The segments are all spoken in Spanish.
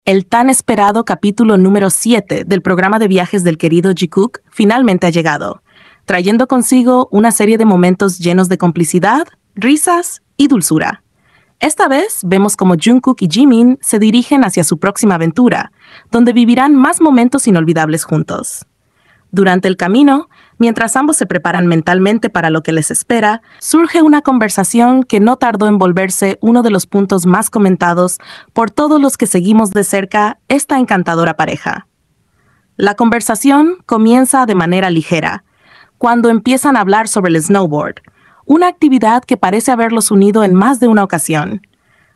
El tan esperado capítulo número 7 del programa de viajes del querido Jikook finalmente ha llegado, trayendo consigo una serie de momentos llenos de complicidad, risas y dulzura. Esta vez vemos cómo Jungkook y Jimin se dirigen hacia su próxima aventura, donde vivirán más momentos inolvidables juntos. Durante el camino, mientras ambos se preparan mentalmente para lo que les espera, surge una conversación que no tardó en volverse uno de los puntos más comentados por todos los que seguimos de cerca esta encantadora pareja. La conversación comienza de manera ligera, cuando empiezan a hablar sobre el snowboard, una actividad que parece haberlos unido en más de una ocasión.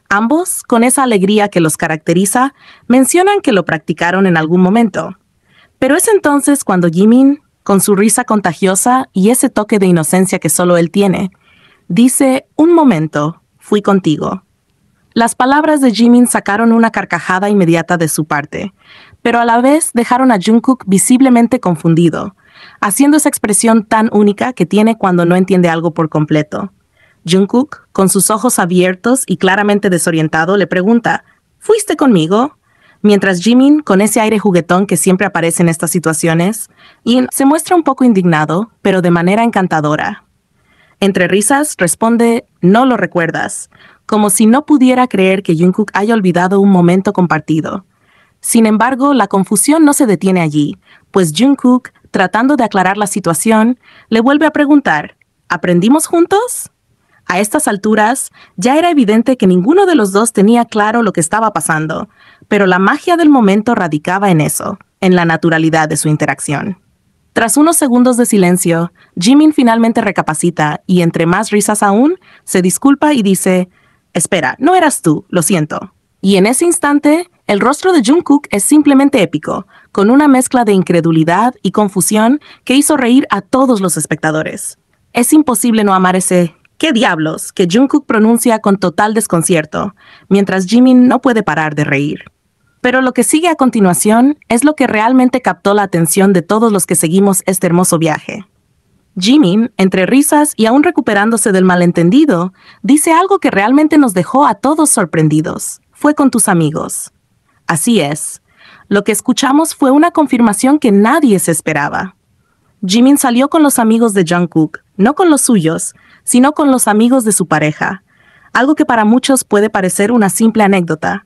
Ambos, con esa alegría que los caracteriza, mencionan que lo practicaron en algún momento. Pero es entonces cuando Jimin, con su risa contagiosa y ese toque de inocencia que solo él tiene, dice: «Un momento, fui contigo». Las palabras de Jimin sacaron una carcajada inmediata de su parte, pero a la vez dejaron a Jungkook visiblemente confundido, haciendo esa expresión tan única que tiene cuando no entiende algo por completo. Jungkook, con sus ojos abiertos y claramente desorientado, le pregunta: «¿Fuiste conmigo?», mientras Jimin, con ese aire juguetón que siempre aparece en estas situaciones, se muestra un poco indignado, pero de manera encantadora. Entre risas, responde: «No lo recuerdas», como si no pudiera creer que Jungkook haya olvidado un momento compartido. Sin embargo, la confusión no se detiene allí, pues Jungkook, tratando de aclarar la situación, le vuelve a preguntar: «¿Aprendimos juntos?». A estas alturas, ya era evidente que ninguno de los dos tenía claro lo que estaba pasando, pero la magia del momento radicaba en eso, en la naturalidad de su interacción. Tras unos segundos de silencio, Jimin finalmente recapacita y, entre más risas aún, se disculpa y dice: «Espera, no eras tú, lo siento». Y en ese instante, el rostro de Jungkook es simplemente épico, con una mezcla de incredulidad y confusión que hizo reír a todos los espectadores. Es imposible no amar ese «¿qué diablos?», que Jungkook pronuncia con total desconcierto, mientras Jimin no puede parar de reír. Pero lo que sigue a continuación es lo que realmente captó la atención de todos los que seguimos este hermoso viaje. Jimin, entre risas y aún recuperándose del malentendido, dice algo que realmente nos dejó a todos sorprendidos: «Fue con tus amigos». Así es. Lo que escuchamos fue una confirmación que nadie se esperaba. Jimin salió con los amigos de Jungkook, no con los suyos, sino con los amigos de su pareja, algo que para muchos puede parecer una simple anécdota,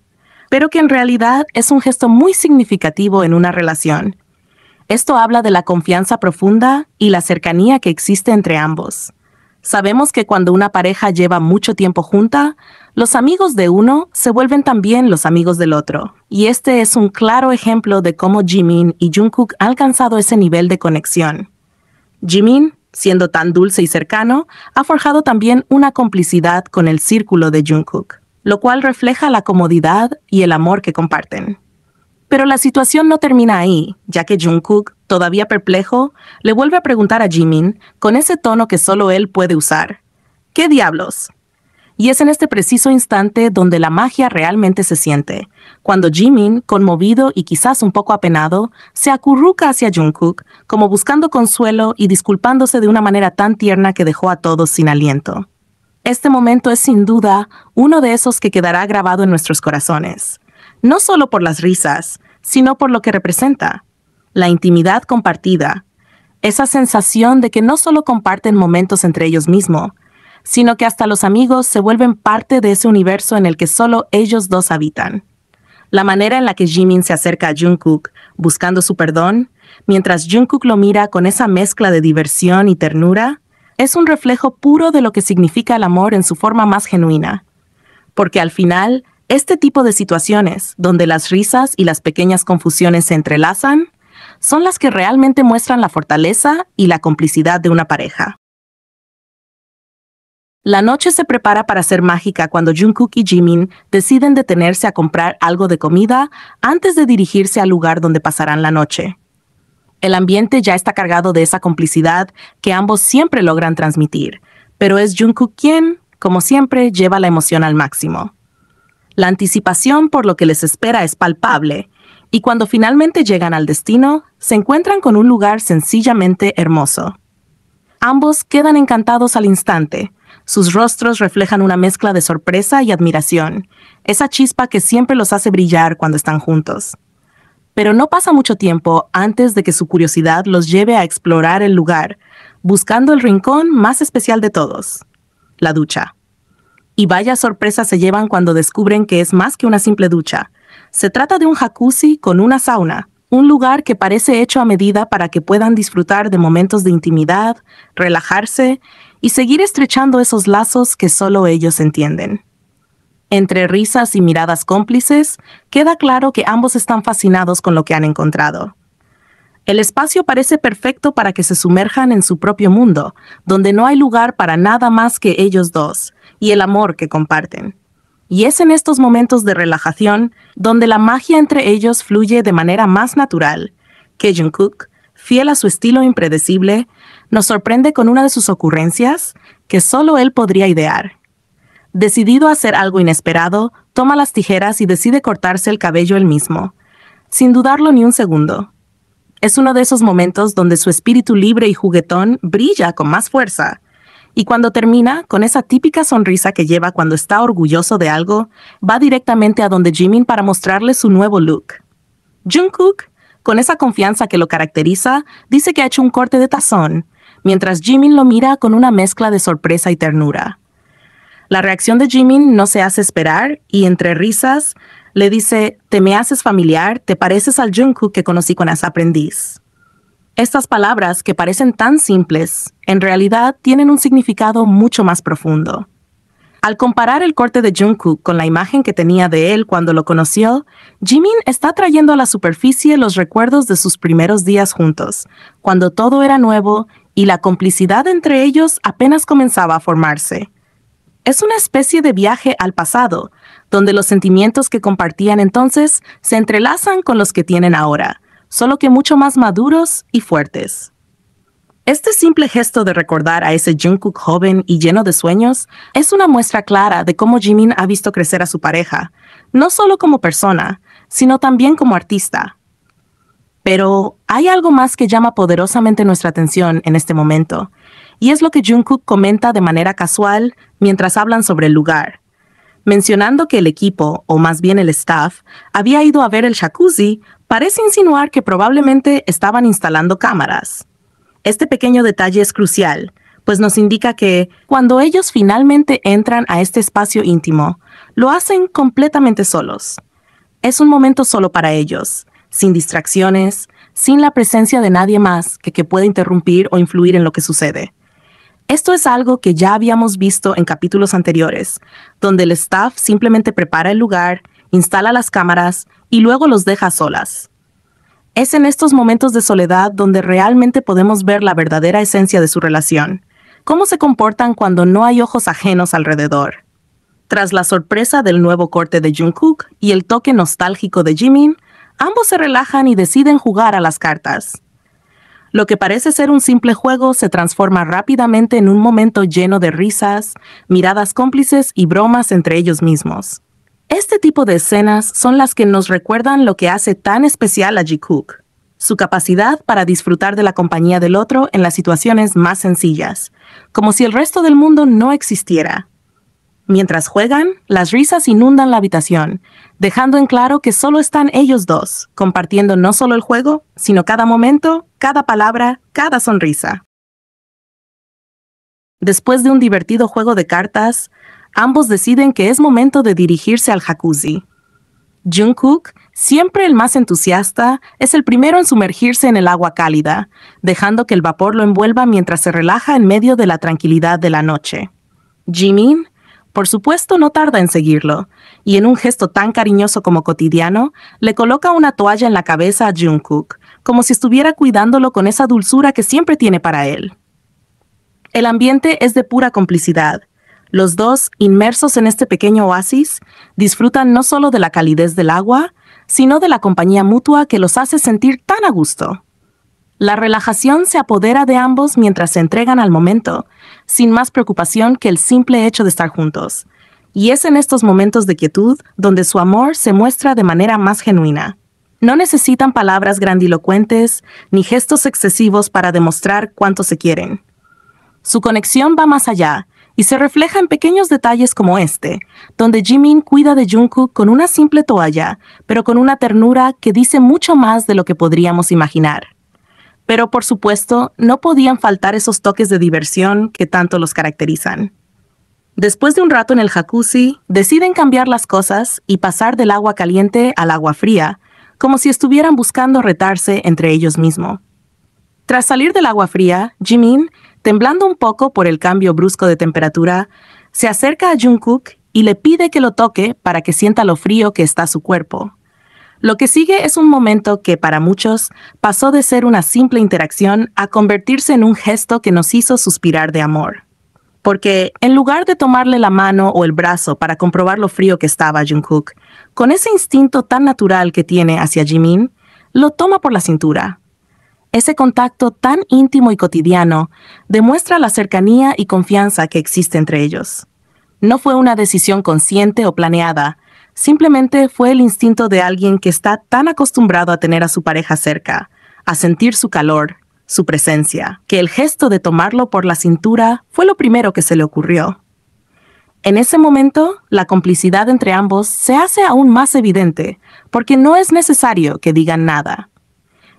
pero que en realidad es un gesto muy significativo en una relación. Esto habla de la confianza profunda y la cercanía que existe entre ambos. Sabemos que cuando una pareja lleva mucho tiempo junta, los amigos de uno se vuelven también los amigos del otro. Y este es un claro ejemplo de cómo Jimin y Jungkook han alcanzado ese nivel de conexión. Jimin, siendo tan dulce y cercano, ha forjado también una complicidad con el círculo de Jungkook, lo cual refleja la comodidad y el amor que comparten. Pero la situación no termina ahí, ya que Jungkook, todavía perplejo, le vuelve a preguntar a Jimin, con ese tono que solo él puede usar: «¿Qué diablos?». Y es en este preciso instante donde la magia realmente se siente, cuando Jimin, conmovido y quizás un poco apenado, se acurruca hacia Jungkook, como buscando consuelo y disculpándose de una manera tan tierna que dejó a todos sin aliento. Este momento es sin duda uno de esos que quedará grabado en nuestros corazones, no solo por las risas, sino por lo que representa: la intimidad compartida, esa sensación de que no solo comparten momentos entre ellos mismos, sino que hasta los amigos se vuelven parte de ese universo en el que solo ellos dos habitan. La manera en la que Jimin se acerca a Jungkook, buscando su perdón, mientras Jungkook lo mira con esa mezcla de diversión y ternura, es un reflejo puro de lo que significa el amor en su forma más genuina. Porque al final, este tipo de situaciones, donde las risas y las pequeñas confusiones se entrelazan, son las que realmente muestran la fortaleza y la complicidad de una pareja. La noche se prepara para ser mágica cuando Jungkook y Jimin deciden detenerse a comprar algo de comida antes de dirigirse al lugar donde pasarán la noche. El ambiente ya está cargado de esa complicidad que ambos siempre logran transmitir, pero es Jungkook quien, como siempre, lleva la emoción al máximo. La anticipación por lo que les espera es palpable, y cuando finalmente llegan al destino, se encuentran con un lugar sencillamente hermoso. Ambos quedan encantados al instante, Sus rostros reflejan una mezcla de sorpresa y admiración, esa chispa que siempre los hace brillar cuando están juntos. Pero no pasa mucho tiempo antes de que su curiosidad los lleve a explorar el lugar, buscando el rincón más especial de todos, la ducha. Y vaya sorpresa se llevan cuando descubren que es más que una simple ducha. Se trata de un jacuzzi con una sauna, un lugar que parece hecho a medida para que puedan disfrutar de momentos de intimidad, relajarse y seguir estrechando esos lazos que solo ellos entienden. Entre risas y miradas cómplices, queda claro que ambos están fascinados con lo que han encontrado. El espacio parece perfecto para que se sumerjan en su propio mundo, donde no hay lugar para nada más que ellos dos y el amor que comparten. Y es en estos momentos de relajación donde la magia entre ellos fluye de manera más natural, que Jungkook, fiel a su estilo impredecible, nos sorprende con una de sus ocurrencias que solo él podría idear. Decidido a hacer algo inesperado, toma las tijeras y decide cortarse el cabello él mismo, sin dudarlo ni un segundo. Es uno de esos momentos donde su espíritu libre y juguetón brilla con más fuerza, y cuando termina, con esa típica sonrisa que lleva cuando está orgulloso de algo, va directamente a donde Jimin para mostrarle su nuevo look. Jungkook, con esa confianza que lo caracteriza, dice que ha hecho un corte de tazón, mientras Jimin lo mira con una mezcla de sorpresa y ternura. La reacción de Jimin no se hace esperar y, entre risas, le dice: «Te me haces familiar, te pareces al Jungkook que conocí cuando era aprendiz». Estas palabras, que parecen tan simples, en realidad tienen un significado mucho más profundo. Al comparar el corte de Jungkook con la imagen que tenía de él cuando lo conoció, Jimin está trayendo a la superficie los recuerdos de sus primeros días juntos, cuando todo era nuevo y la complicidad entre ellos apenas comenzaba a formarse. Es una especie de viaje al pasado, donde los sentimientos que compartían entonces se entrelazan con los que tienen ahora, solo que mucho más maduros y fuertes. Este simple gesto de recordar a ese Jungkook joven y lleno de sueños es una muestra clara de cómo Jimin ha visto crecer a su pareja, no solo como persona, sino también como artista. Pero hay algo más que llama poderosamente nuestra atención en este momento, y es lo que Jungkook comenta de manera casual mientras hablan sobre el lugar, mencionando que el equipo, o más bien el staff, había ido a ver el jacuzzi. Parece insinuar que probablemente estaban instalando cámaras. Este pequeño detalle es crucial, pues nos indica que, cuando ellos finalmente entran a este espacio íntimo, lo hacen completamente solos. Es un momento solo para ellos, sin distracciones, sin la presencia de nadie más que pueda interrumpir o influir en lo que sucede. Esto es algo que ya habíamos visto en capítulos anteriores, donde el staff simplemente prepara el lugar, instala las cámaras y luego los deja a solas. Es en estos momentos de soledad donde realmente podemos ver la verdadera esencia de su relación, cómo se comportan cuando no hay ojos ajenos alrededor. Tras la sorpresa del nuevo corte de Jungkook y el toque nostálgico de Jimin, ambos se relajan y deciden jugar a las cartas. Lo que parece ser un simple juego se transforma rápidamente en un momento lleno de risas, miradas cómplices y bromas entre ellos mismos. Este tipo de escenas son las que nos recuerdan lo que hace tan especial a Jungkook, su capacidad para disfrutar de la compañía del otro en las situaciones más sencillas, como si el resto del mundo no existiera. Mientras juegan, las risas inundan la habitación, dejando en claro que solo están ellos dos, compartiendo no solo el juego, sino cada momento, cada palabra, cada sonrisa. Después de un divertido juego de cartas, ambos deciden que es momento de dirigirse al jacuzzi. Jungkook, siempre el más entusiasta, es el primero en sumergirse en el agua cálida, dejando que el vapor lo envuelva mientras se relaja en medio de la tranquilidad de la noche. Jimin, por supuesto, no tarda en seguirlo, y en un gesto tan cariñoso como cotidiano, le coloca una toalla en la cabeza a Jungkook, como si estuviera cuidándolo con esa dulzura que siempre tiene para él. El ambiente es de pura complicidad. Los dos, inmersos en este pequeño oasis, disfrutan no solo de la calidez del agua, sino de la compañía mutua que los hace sentir tan a gusto. La relajación se apodera de ambos mientras se entregan al momento, sin más preocupación que el simple hecho de estar juntos. Y es en estos momentos de quietud donde su amor se muestra de manera más genuina. No necesitan palabras grandilocuentes ni gestos excesivos para demostrar cuánto se quieren. Su conexión va más allá, y se refleja en pequeños detalles como este, donde Jimin cuida de Jungkook con una simple toalla, pero con una ternura que dice mucho más de lo que podríamos imaginar. Pero por supuesto, no podían faltar esos toques de diversión que tanto los caracterizan. Después de un rato en el jacuzzi, deciden cambiar las cosas y pasar del agua caliente al agua fría, como si estuvieran buscando retarse entre ellos mismos. Tras salir del agua fría, Jimin, temblando un poco por el cambio brusco de temperatura, se acerca a Jungkook y le pide que lo toque para que sienta lo frío que está su cuerpo. Lo que sigue es un momento que, para muchos, pasó de ser una simple interacción a convertirse en un gesto que nos hizo suspirar de amor. Porque, en lugar de tomarle la mano o el brazo para comprobar lo frío que estaba Jungkook, con ese instinto tan natural que tiene hacia Jimin, lo toma por la cintura. Ese contacto tan íntimo y cotidiano demuestra la cercanía y confianza que existe entre ellos. No fue una decisión consciente o planeada, simplemente fue el instinto de alguien que está tan acostumbrado a tener a su pareja cerca, a sentir su calor, su presencia, que el gesto de tomarlo por la cintura fue lo primero que se le ocurrió. En ese momento, la complicidad entre ambos se hace aún más evidente, porque no es necesario que digan nada.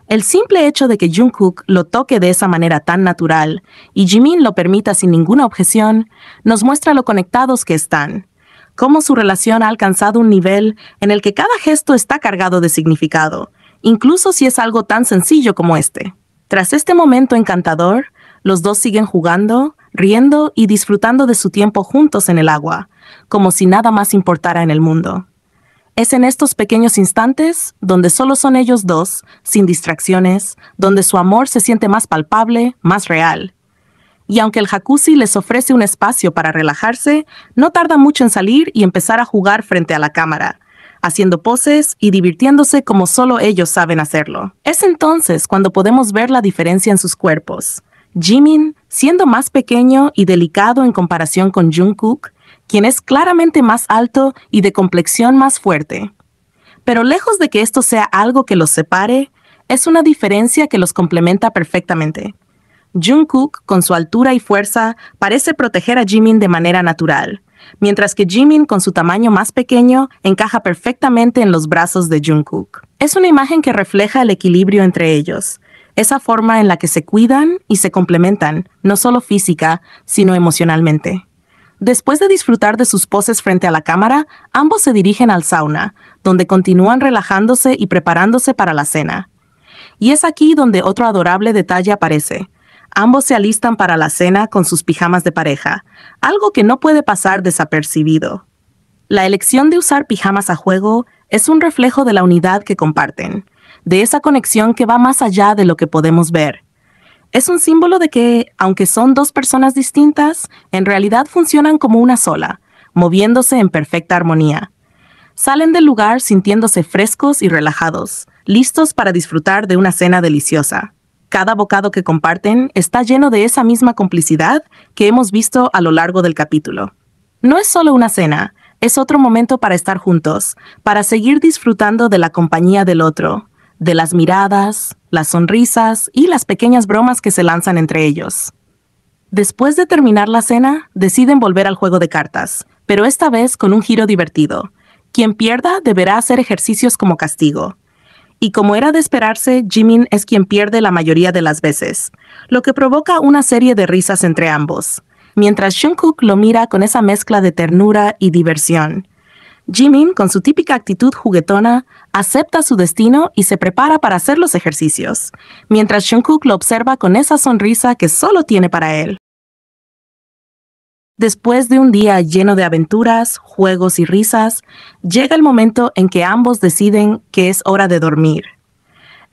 El simple hecho de que Jungkook lo toque de esa manera tan natural y Jimin lo permita sin ninguna objeción, nos muestra lo conectados que están, cómo su relación ha alcanzado un nivel en el que cada gesto está cargado de significado, incluso si es algo tan sencillo como este. Tras este momento encantador, los dos siguen jugando, riendo y disfrutando de su tiempo juntos en el agua, como si nada más importara en el mundo. Es en estos pequeños instantes, donde solo son ellos dos, sin distracciones, donde su amor se siente más palpable, más real. Y aunque el jacuzzi les ofrece un espacio para relajarse, no tarda mucho en salir y empezar a jugar frente a la cámara, haciendo poses y divirtiéndose como solo ellos saben hacerlo. Es entonces cuando podemos ver la diferencia en sus cuerpos. Jimin, siendo más pequeño y delicado en comparación con Jungkook, quien es claramente más alto y de complexión más fuerte. Pero lejos de que esto sea algo que los separe, es una diferencia que los complementa perfectamente. Jungkook, con su altura y fuerza, parece proteger a Jimin de manera natural, mientras que Jimin, con su tamaño más pequeño, encaja perfectamente en los brazos de Jungkook. Es una imagen que refleja el equilibrio entre ellos, esa forma en la que se cuidan y se complementan, no solo física, sino emocionalmente. Después de disfrutar de sus poses frente a la cámara, ambos se dirigen al sauna, donde continúan relajándose y preparándose para la cena. Y es aquí donde otro adorable detalle aparece. Ambos se alistan para la cena con sus pijamas de pareja, algo que no puede pasar desapercibido. La elección de usar pijamas a juego es un reflejo de la unidad que comparten, de esa conexión que va más allá de lo que podemos ver. Es un símbolo de que, aunque son dos personas distintas, en realidad funcionan como una sola, moviéndose en perfecta armonía. Salen del lugar sintiéndose frescos y relajados, listos para disfrutar de una cena deliciosa. Cada bocado que comparten está lleno de esa misma complicidad que hemos visto a lo largo del capítulo. No es solo una cena, es otro momento para estar juntos, para seguir disfrutando de la compañía del otro, de las miradas, las sonrisas y las pequeñas bromas que se lanzan entre ellos. Después de terminar la cena, deciden volver al juego de cartas, pero esta vez con un giro divertido. Quien pierda deberá hacer ejercicios como castigo. Y como era de esperarse, Jimin es quien pierde la mayoría de las veces, lo que provoca una serie de risas entre ambos, mientras Jungkook lo mira con esa mezcla de ternura y diversión. Jimin, con su típica actitud juguetona, acepta su destino y se prepara para hacer los ejercicios, mientras Jungkook lo observa con esa sonrisa que solo tiene para él. Después de un día lleno de aventuras, juegos y risas, llega el momento en que ambos deciden que es hora de dormir.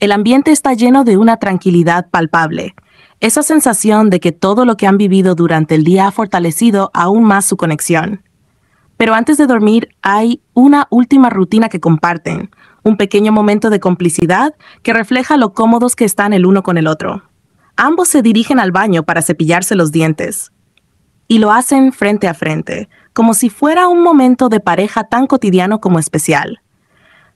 El ambiente está lleno de una tranquilidad palpable, esa sensación de que todo lo que han vivido durante el día ha fortalecido aún más su conexión. Pero antes de dormir hay una última rutina que comparten, un pequeño momento de complicidad que refleja lo cómodos que están el uno con el otro. Ambos se dirigen al baño para cepillarse los dientes. Y lo hacen frente a frente, como si fuera un momento de pareja tan cotidiano como especial.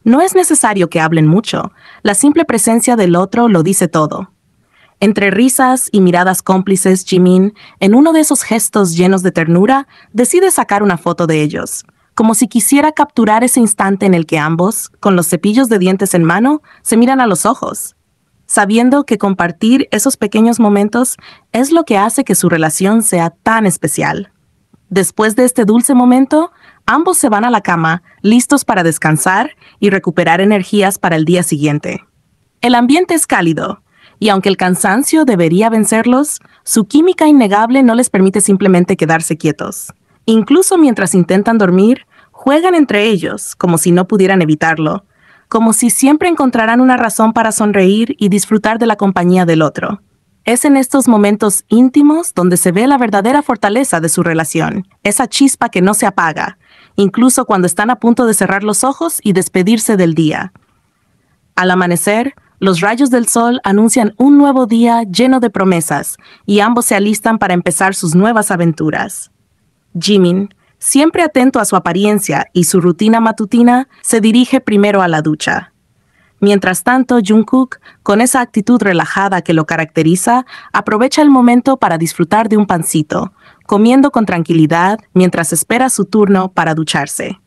No es necesario que hablen mucho, la simple presencia del otro lo dice todo. Entre risas y miradas cómplices, Jimin, en uno de esos gestos llenos de ternura, decide sacar una foto de ellos, como si quisiera capturar ese instante en el que ambos, con los cepillos de dientes en mano, se miran a los ojos, sabiendo que compartir esos pequeños momentos es lo que hace que su relación sea tan especial. Después de este dulce momento, ambos se van a la cama, listos para descansar y recuperar energías para el día siguiente. El ambiente es cálido, y aunque el cansancio debería vencerlos, su química innegable no les permite simplemente quedarse quietos. Incluso mientras intentan dormir, juegan entre ellos, como si no pudieran evitarlo, como si siempre encontraran una razón para sonreír y disfrutar de la compañía del otro. Es en estos momentos íntimos donde se ve la verdadera fortaleza de su relación, esa chispa que no se apaga, incluso cuando están a punto de cerrar los ojos y despedirse del día. Al amanecer, los rayos del sol anuncian un nuevo día lleno de promesas y ambos se alistan para empezar sus nuevas aventuras. Jimin, siempre atento a su apariencia y su rutina matutina, se dirige primero a la ducha. Mientras tanto, Jungkook, con esa actitud relajada que lo caracteriza, aprovecha el momento para disfrutar de un pancito, comiendo con tranquilidad mientras espera su turno para ducharse.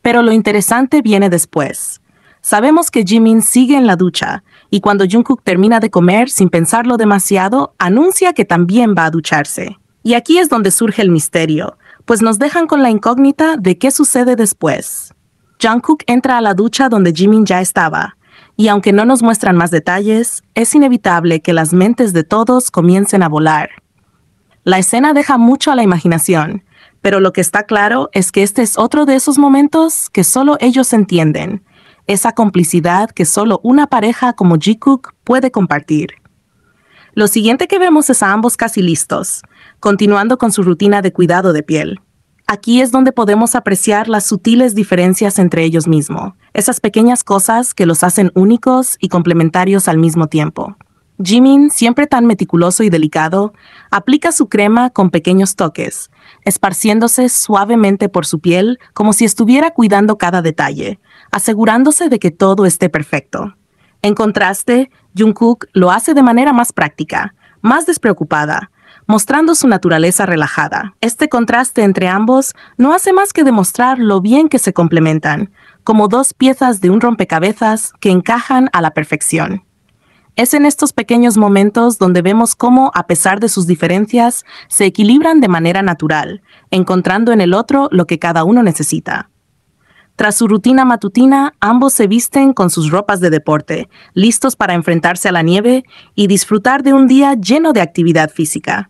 Pero lo interesante viene después. Sabemos que Jimin sigue en la ducha, y cuando Jungkook termina de comer sin pensarlo demasiado, anuncia que también va a ducharse. Y aquí es donde surge el misterio, pues nos dejan con la incógnita de qué sucede después. Jungkook entra a la ducha donde Jimin ya estaba, y aunque no nos muestran más detalles, es inevitable que las mentes de todos comiencen a volar. La escena deja mucho a la imaginación, pero lo que está claro es que este es otro de esos momentos que solo ellos entienden, esa complicidad que solo una pareja como Jikook puede compartir. Lo siguiente que vemos es a ambos casi listos, continuando con su rutina de cuidado de piel. Aquí es donde podemos apreciar las sutiles diferencias entre ellos mismos, esas pequeñas cosas que los hacen únicos y complementarios al mismo tiempo. Jimin, siempre tan meticuloso y delicado, aplica su crema con pequeños toques, esparciéndose suavemente por su piel como si estuviera cuidando cada detalle, asegurándose de que todo esté perfecto. En contraste, Jungkook lo hace de manera más práctica, más despreocupada, mostrando su naturaleza relajada. Este contraste entre ambos no hace más que demostrar lo bien que se complementan, como dos piezas de un rompecabezas que encajan a la perfección. Es en estos pequeños momentos donde vemos cómo, a pesar de sus diferencias, se equilibran de manera natural, encontrando en el otro lo que cada uno necesita. Tras su rutina matutina, ambos se visten con sus ropas de deporte, listos para enfrentarse a la nieve y disfrutar de un día lleno de actividad física.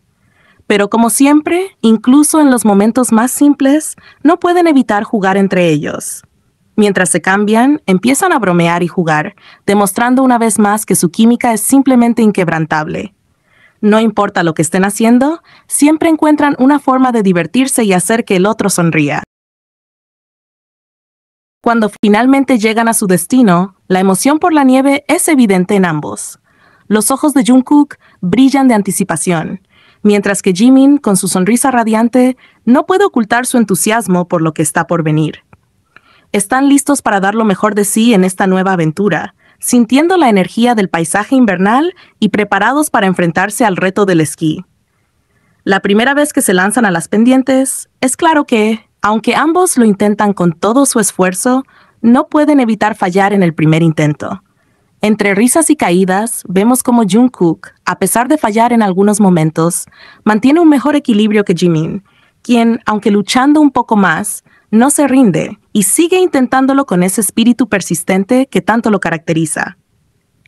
Pero como siempre, incluso en los momentos más simples, no pueden evitar jugar entre ellos. Mientras se cambian, empiezan a bromear y jugar, demostrando una vez más que su química es simplemente inquebrantable. No importa lo que estén haciendo, siempre encuentran una forma de divertirse y hacer que el otro sonría. Cuando finalmente llegan a su destino, la emoción por la nieve es evidente en ambos. Los ojos de Jungkook brillan de anticipación, mientras que Jimin, con su sonrisa radiante, no puede ocultar su entusiasmo por lo que está por venir. Están listos para dar lo mejor de sí en esta nueva aventura, sintiendo la energía del paisaje invernal y preparados para enfrentarse al reto del esquí. La primera vez que se lanzan a las pendientes, es claro que, aunque ambos lo intentan con todo su esfuerzo, no pueden evitar fallar en el primer intento. Entre risas y caídas, vemos cómo Jungkook, a pesar de fallar en algunos momentos, mantiene un mejor equilibrio que Jimin, quien, aunque luchando un poco más, no se rinde y sigue intentándolo con ese espíritu persistente que tanto lo caracteriza.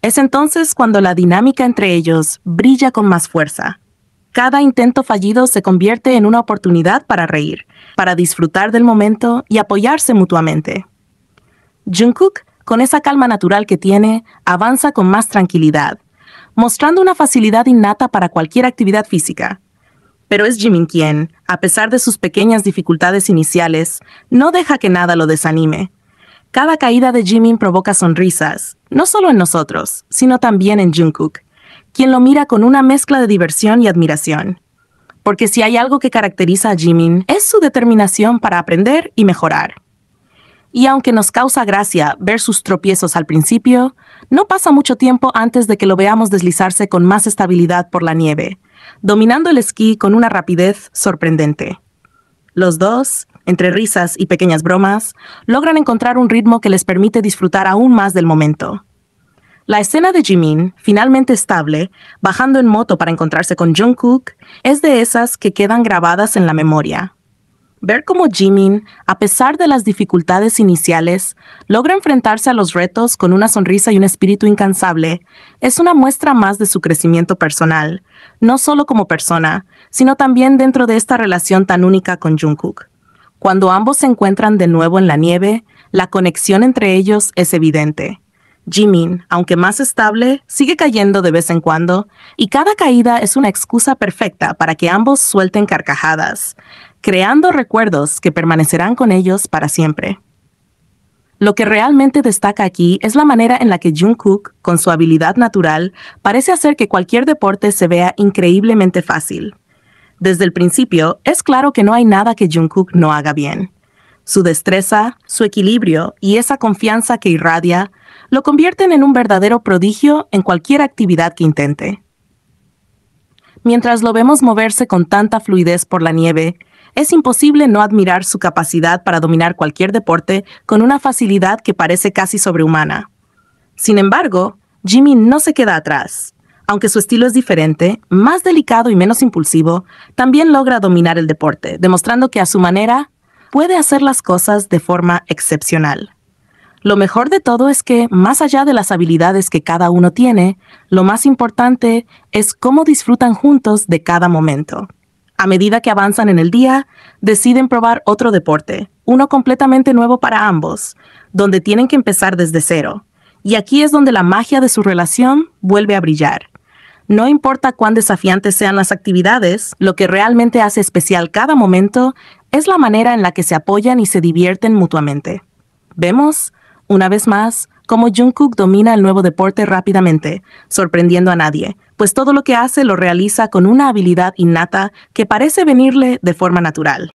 Es entonces cuando la dinámica entre ellos brilla con más fuerza. Cada intento fallido se convierte en una oportunidad para reír, para disfrutar del momento y apoyarse mutuamente. Jungkook, con esa calma natural que tiene, avanza con más tranquilidad, mostrando una facilidad innata para cualquier actividad física. Pero es Jimin quien, a pesar de sus pequeñas dificultades iniciales, no deja que nada lo desanime. Cada caída de Jimin provoca sonrisas, no solo en nosotros, sino también en Jungkook, quien lo mira con una mezcla de diversión y admiración. Porque si hay algo que caracteriza a Jimin, es su determinación para aprender y mejorar. Y aunque nos causa gracia ver sus tropiezos al principio, no pasa mucho tiempo antes de que lo veamos deslizarse con más estabilidad por la nieve, dominando el esquí con una rapidez sorprendente. Los dos, entre risas y pequeñas bromas, logran encontrar un ritmo que les permite disfrutar aún más del momento. La escena de Jimin, finalmente estable, bajando en moto para encontrarse con Jungkook, es de esas que quedan grabadas en la memoria. Ver cómo Jimin, a pesar de las dificultades iniciales, logra enfrentarse a los retos con una sonrisa y un espíritu incansable, es una muestra más de su crecimiento personal, no solo como persona, sino también dentro de esta relación tan única con Jungkook. Cuando ambos se encuentran de nuevo en la nieve, la conexión entre ellos es evidente. Jimin, aunque más estable, sigue cayendo de vez en cuando, y cada caída es una excusa perfecta para que ambos suelten carcajadas, creando recuerdos que permanecerán con ellos para siempre. Lo que realmente destaca aquí es la manera en la que Jungkook, con su habilidad natural, parece hacer que cualquier deporte se vea increíblemente fácil. Desde el principio, es claro que no hay nada que Jungkook no haga bien. Su destreza, su equilibrio y esa confianza que irradia lo convierten en un verdadero prodigio en cualquier actividad que intente. Mientras lo vemos moverse con tanta fluidez por la nieve, es imposible no admirar su capacidad para dominar cualquier deporte con una facilidad que parece casi sobrehumana. Sin embargo, Jimin no se queda atrás. Aunque su estilo es diferente, más delicado y menos impulsivo, también logra dominar el deporte, demostrando que a su manera puede hacer las cosas de forma excepcional. Lo mejor de todo es que, más allá de las habilidades que cada uno tiene, lo más importante es cómo disfrutan juntos de cada momento. A medida que avanzan en el día, deciden probar otro deporte, uno completamente nuevo para ambos, donde tienen que empezar desde cero. Y aquí es donde la magia de su relación vuelve a brillar. No importa cuán desafiantes sean las actividades, lo que realmente hace especial cada momento es la manera en la que se apoyan y se divierten mutuamente. Vemos, una vez más, cómo Jungkook domina el nuevo deporte rápidamente, sorprendiendo a nadie, pues todo lo que hace lo realiza con una habilidad innata que parece venirle de forma natural.